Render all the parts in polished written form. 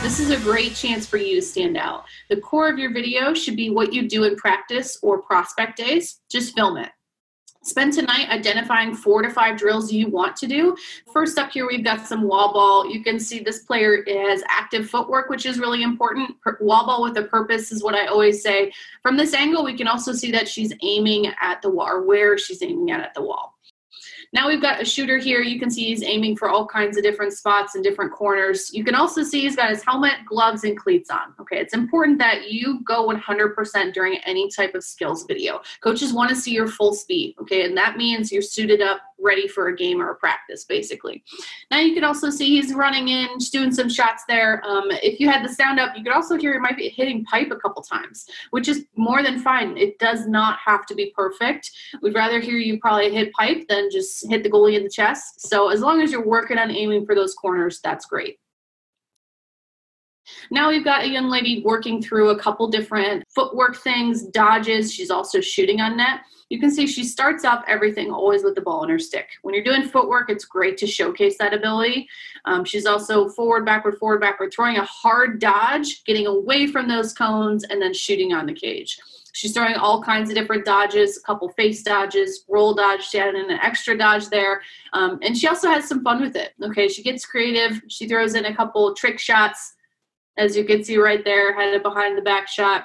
This is a great chance for you to stand out. The core of your video should be what you do in practice or prospect days. Just film it. Spend tonight identifying 4 to 5 drills you want to do. First up here, we've got some wall ball. You can see this player has active footwork, which is really important. Wall ball with a purpose is what I always say. From this angle, we can also see that she's aiming at the wall, or where she's aiming at the wall. Now we've got a shooter here. You can see he's aiming for all kinds of different spots and different corners. You can also see he's got his helmet, gloves, and cleats on. Okay, it's important that you go 100% during any type of skills video. Coaches want to see your full speed, okay, and that means you're suited up, ready for a game or a practice, basically. Now you can also see he's running in, just doing some shots there. If you had the sound up, you could also hear he might be hitting pipe a couple times, which is more than fine. It does not have to be perfect. We'd rather hear you probably hit pipe than just hit the goalie in the chest. So as long as you're working on aiming for those corners, that's great. Now we've got a young lady working through a couple different footwork things, dodges. She's also shooting on net. You can see she starts off everything always with the ball in her stick. When you're doing footwork, it's great to showcase that ability. She's also forward, backward, throwing a hard dodge, getting away from those cones, and then shooting on the cage. She's throwing all kinds of different dodges, a couple face dodges, roll dodge. She added in an extra dodge there. And she also has some fun with it. Okay, she gets creative. She throws in a couple trick shots, as you can see right there, headed behind the back shot.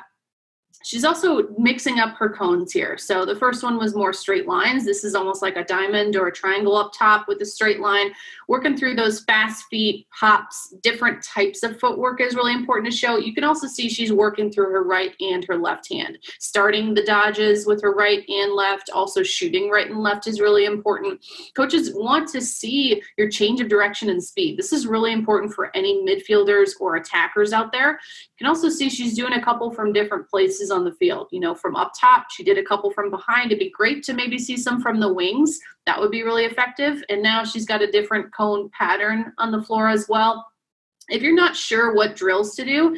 She's also mixing up her cones here. So the first one was more straight lines. This is almost like a diamond or a triangle up top with a straight line. Working through those fast feet, hops, different types of footwork is really important to show. You can also see she's working through her right and her left hand. Starting the dodges with her right and left, also shooting right and left is really important. Coaches want to see your change of direction and speed. This is really important for any midfielders or attackers out there. You can also see she's doing a couple from different places on the field. You know, from up top, she did a couple from behind. It'd be great to maybe see some from the wings. That would be really effective. And now she's got a different cone pattern on the floor as well. If you're not sure what drills to do,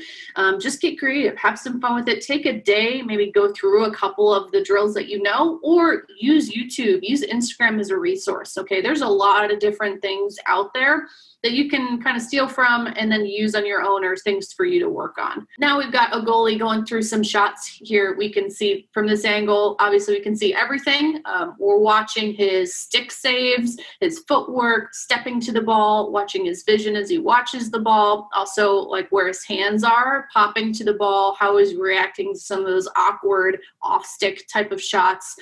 just get creative, have some fun with it. Take a day, maybe go through a couple of the drills that you know, or use YouTube, use Instagram as a resource. Okay, there's a lot of different things out there that you can kind of steal from and then use on your own, or things for you to work on. Now we've got a goalie going through some shots here. We can see from this angle, obviously we can see everything. We're watching his stick saves, his footwork, stepping to the ball, watching his vision as he watches the ball, also like where his hands are, popping to the ball, how he's reacting to some of those awkward off-stick type of shots.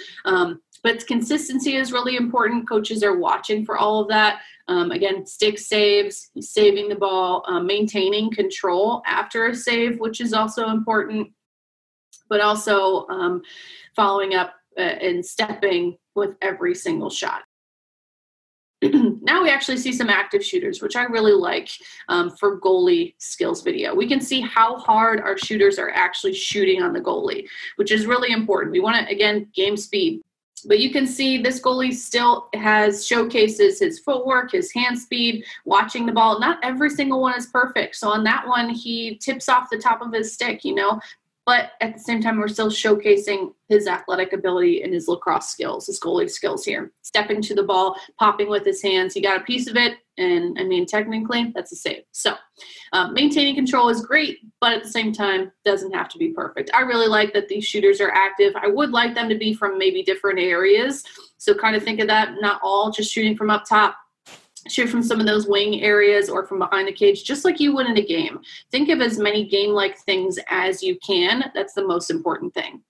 But consistency is really important. Coaches are watching for all of that. Again, stick saves, saving the ball, maintaining control after a save, which is also important, but also following up and stepping with every single shot. Now we actually see some active shooters, which I really like for goalie skills video. We can see how hard our shooters are actually shooting on the goalie, which is really important. We want to, again, game speed. But you can see this goalie still showcases his footwork, his hand speed, watching the ball. Not every single one is perfect. So on that one, he tips off the top of his stick, you know. But at the same time, we're still showcasing his athletic ability and his lacrosse skills, his goalie skills here. Stepping to the ball, popping with his hands. He got a piece of it, and I mean, technically, that's a save. So maintaining control is great, but at the same time, doesn't have to be perfect. I really like that these shooters are active. I would like them to be from maybe different areas. So kind of think of that, not all just shooting from up top. Shoot from some of those wing areas or from behind the cage, just like you would in a game. Think of as many game-like things as you can. That's the most important thing.